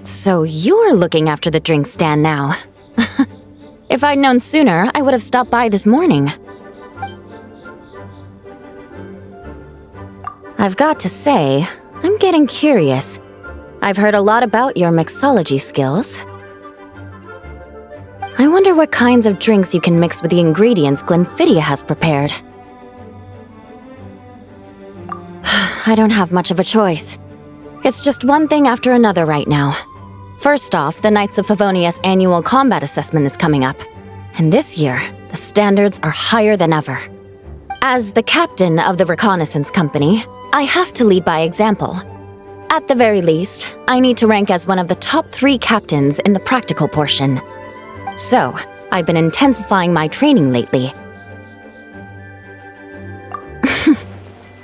So you're looking after the drink stand now. If I'd known sooner, I would have stopped by this morning. I've got to say, I'm getting curious. I've heard a lot about your mixology skills. I wonder what kinds of drinks you can mix with the ingredients Glenfiddich has prepared. I don't have much of a choice. It's just one thing after another right now. First off, the Knights of Favonius annual combat assessment is coming up. And this year, the standards are higher than ever. As the captain of the reconnaissance company, I have to lead by example. At the very least, I need to rank as one of the top 3 captains in the practical portion. So, I've been intensifying my training lately.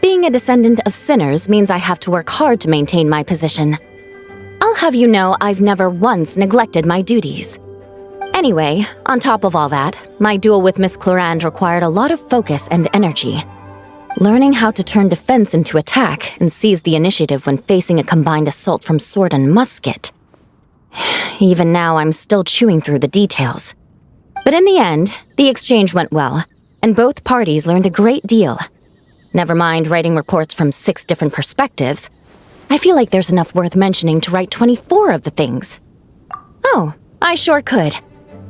Being a descendant of sinners means I have to work hard to maintain my position. I'll have you know I've never once neglected my duties. Anyway, on top of all that, my duel with Miss Clorand required a lot of focus and energy. Learning how to turn defense into attack and seize the initiative when facing a combined assault from sword and musket. Even now, I'm still chewing through the details. But in the end, the exchange went well, and both parties learned a great deal. Never mind writing reports from 6 different perspectives. I feel like there's enough worth mentioning to write 24 of the things. Oh, I sure could.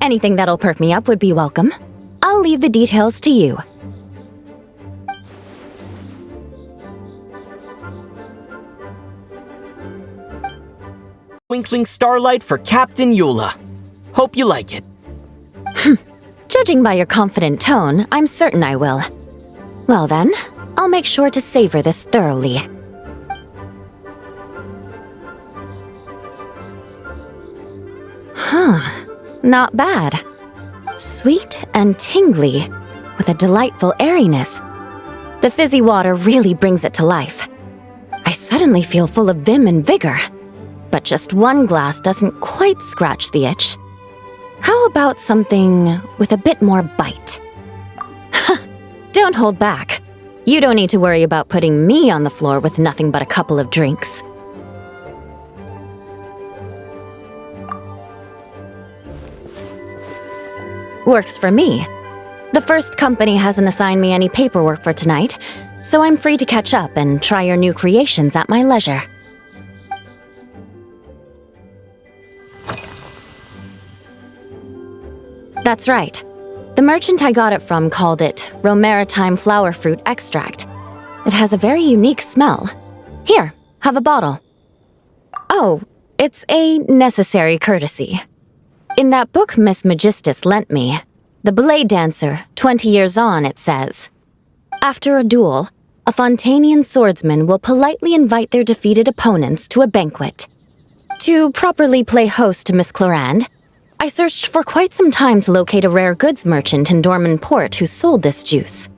Anything that'll perk me up would be welcome. I'll leave the details to you. Twinkling starlight for Captain Eula. Hope you like it. Judging by your confident tone, I'm certain I will. Well then, I'll make sure to savor this thoroughly. Not bad. Sweet and tingly, with a delightful airiness. The fizzy water really brings it to life. I suddenly feel full of vim and vigor. But just one glass doesn't quite scratch the itch. How about something with a bit more bite? Don't hold back. You don't need to worry about putting me on the floor with nothing but a couple of drinks. Works for me. The first company hasn't assigned me any paperwork for tonight, so I'm free to catch up and try your new creations at my leisure. That's right. The merchant I got it from called it Romaritime flower fruit extract. It has a very unique smell. Here, have a bottle. Oh, it's a necessary courtesy. In that book Miss Magistus lent me, The Blade Dancer, 20 Years On, it says, after a duel, a Fontanian swordsman will politely invite their defeated opponents to a banquet. To properly play host to Miss Clorand, I searched for quite some time to locate a rare goods merchant in Dorman Port who sold this juice.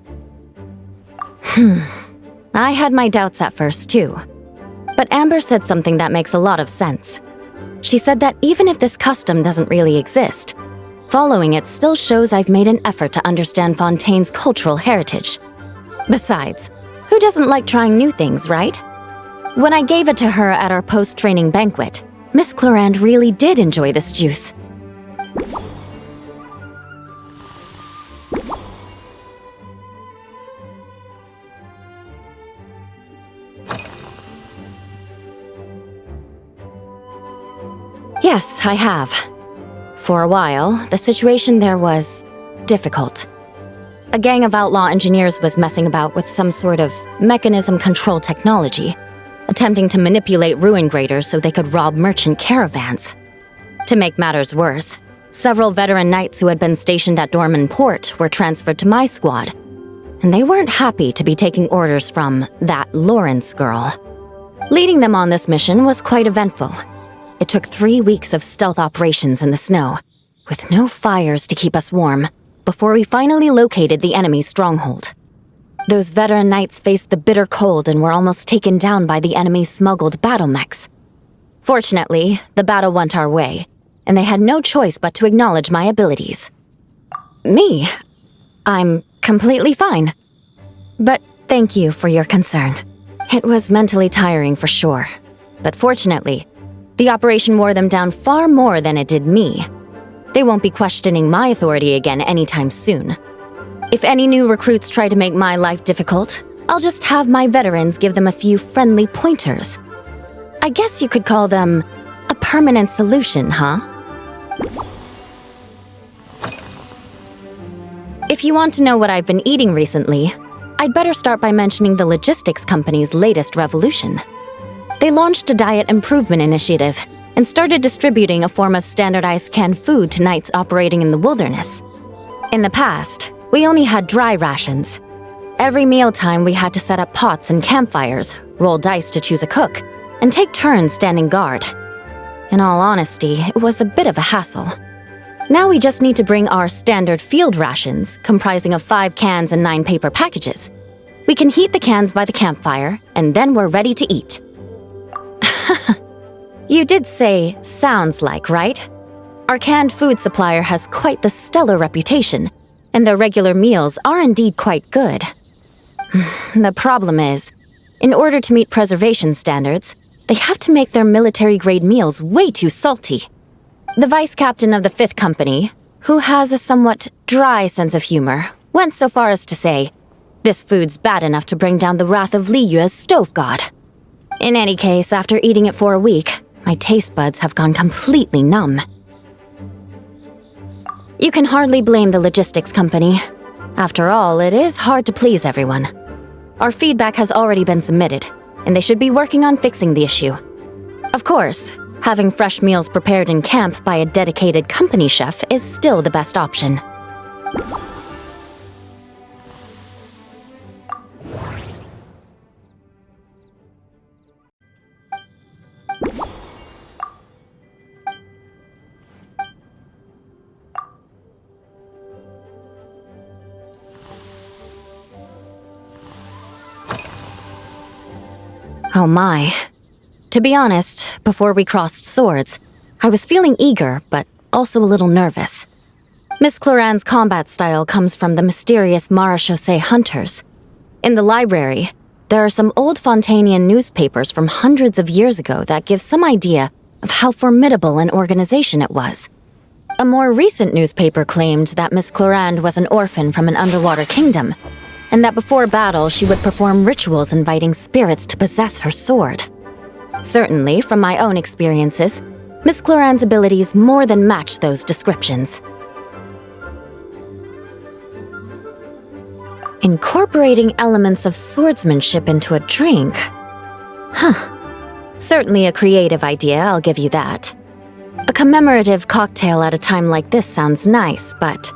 I had my doubts at first, too. But Amber said something that makes a lot of sense. She said that even if this custom doesn't really exist, following it still shows I've made an effort to understand Fontaine's cultural heritage. Besides, who doesn't like trying new things, right? When I gave it to her at our post-training banquet, Miss Clorand really did enjoy this juice. Yes, I have. For a while, the situation there was difficult. A gang of outlaw engineers was messing about with some sort of mechanism control technology, attempting to manipulate ruin graders so they could rob merchant caravans. To make matters worse, several veteran knights who had been stationed at Dorman Port were transferred to my squad, and they weren't happy to be taking orders from that Lawrence girl. Leading them on this mission was quite eventful. It took 3 weeks of stealth operations in the snow, with no fires to keep us warm, before we finally located the enemy's stronghold. Those veteran knights faced the bitter cold and were almost taken down by the enemy's smuggled battle mechs. Fortunately, the battle went our way, and they had no choice but to acknowledge my abilities. Me? I'm completely fine. But thank you for your concern. It was mentally tiring for sure, but fortunately, The operation wore them down far more than it did me. They won't be questioning my authority again anytime soon. If any new recruits try to make my life difficult, I'll just have my veterans give them a few friendly pointers. I guess you could call them a permanent solution, huh? If you want to know what I've been eating recently, I'd better start by mentioning the logistics company's latest revolution. They launched a diet improvement initiative and started distributing a form of standardized canned food to knights operating in the wilderness. In the past, we only had dry rations. Every mealtime we had to set up pots and campfires, roll dice to choose a cook, and take turns standing guard. In all honesty, it was a bit of a hassle. Now we just need to bring our standard field rations, comprising of 5 cans and 9 paper packages. We can heat the cans by the campfire, and then we're ready to eat. You did say, sounds like, right? Our canned food supplier has quite the stellar reputation, and their regular meals are indeed quite good. The problem is, in order to meet preservation standards, they have to make their military-grade meals way too salty. The vice captain of the 5th Company, who has a somewhat dry sense of humor, went so far as to say, "This food's bad enough to bring down the wrath of Li Yue's stove god." In any case, after eating it for a week, my taste buds have gone completely numb. You can hardly blame the logistics company. After all, it is hard to please everyone. Our feedback has already been submitted, and they should be working on fixing the issue. Of course, having fresh meals prepared in camp by a dedicated company chef is still the best option. Oh my. To be honest, before we crossed swords, I was feeling eager, but also a little nervous. Miss Cloran's combat style comes from the mysterious Marechaussee hunters. In the library, there are some old Fontanian newspapers from hundreds of years ago that give some idea of how formidable an organization it was. A more recent newspaper claimed that Miss Cloran was an orphan from an underwater kingdom, and that before battle she would perform rituals inviting spirits to possess her sword. Certainly, from my own experiences, Miss Cloran's abilities more than match those descriptions. Incorporating elements of swordsmanship into a drink? Certainly a creative idea, I'll give you that. A commemorative cocktail at a time like this sounds nice, but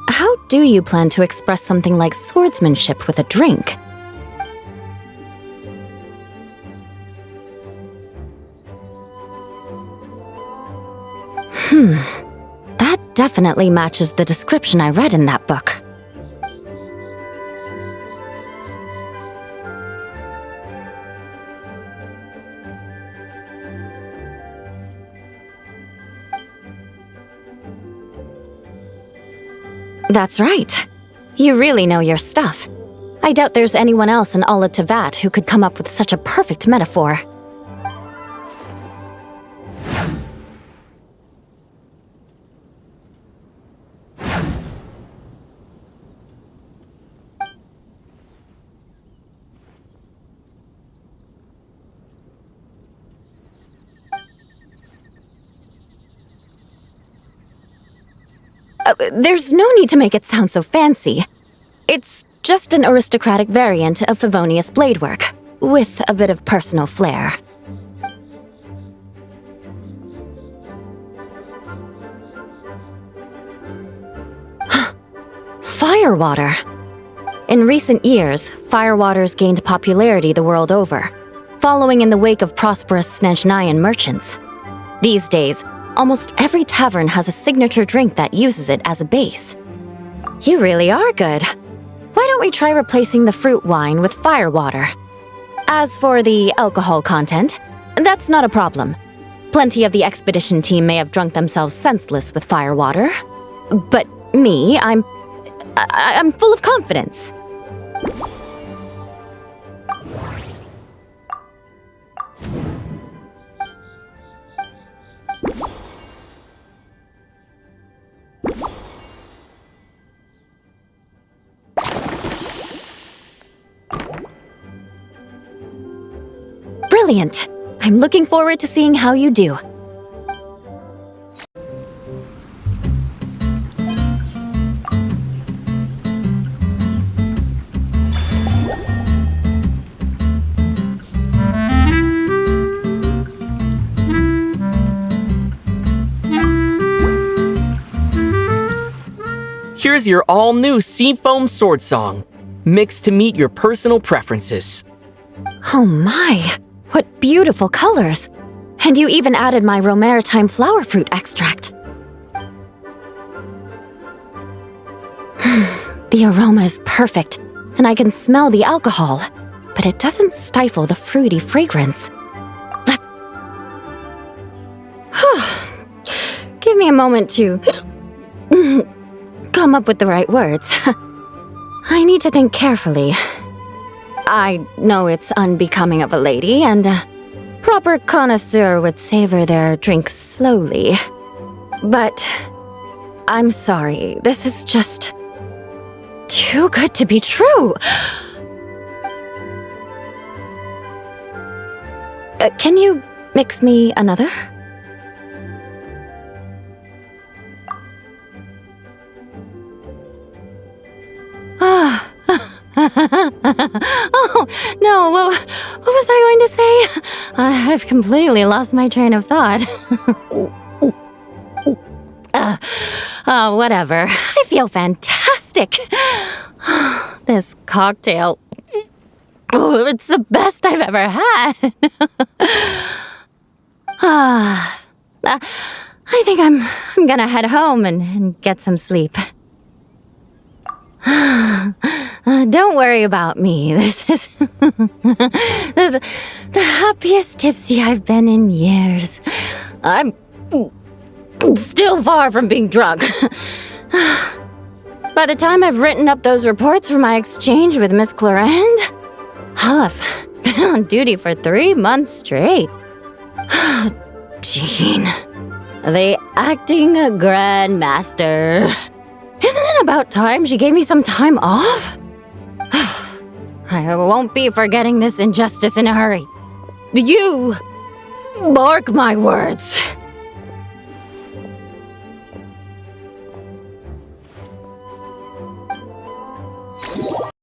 how do you plan to express something like swordsmanship with a drink? That definitely matches the description I read in that book. That's right. You really know your stuff. I doubt there's anyone else in all of Tevat who could come up with such a perfect metaphor. There's no need to make it sound so fancy. It's just an aristocratic variant of Favonius bladework, with a bit of personal flair. Firewater! In recent years, firewaters gained popularity the world over, following in the wake of prosperous Snezhnayan merchants. These days, almost every tavern has a signature drink that uses it as a base. You really are good. Why don't we try replacing the fruit wine with firewater? As for the alcohol content, that's not a problem. Plenty of the expedition team may have drunk themselves senseless with firewater. But me, I'm full of confidence. brilliant. I'm looking forward to seeing how you do. Here's your all-new Seafoam Sword Song, mixed to meet your personal preferences. Oh my, what beautiful colors! And you even added my romaritime flower fruit extract. The aroma is perfect, and I can smell the alcohol, but it doesn't stifle the fruity fragrance. Give me a moment to come up with the right words. I need to think carefully. I know it's unbecoming of a lady, and a proper connoisseur would savor their drink slowly. But I'm sorry, this is just too good to be true. Can you mix me another? Oh, no, what was I going to say? I've completely lost my train of thought. Whatever. I feel fantastic. This cocktail, it's the best I've ever had. I think I'm gonna head home and get some sleep. Don't worry about me. This is the happiest tipsy I've been in years. I'm still far from being drunk. By the time I've written up those reports for my exchange with Miss Clarend, I'll have been on duty for 3 months straight. Jean, the acting grandmaster. Isn't it about time she gave me some time off? I won't be forgetting this injustice in a hurry. You mark my words.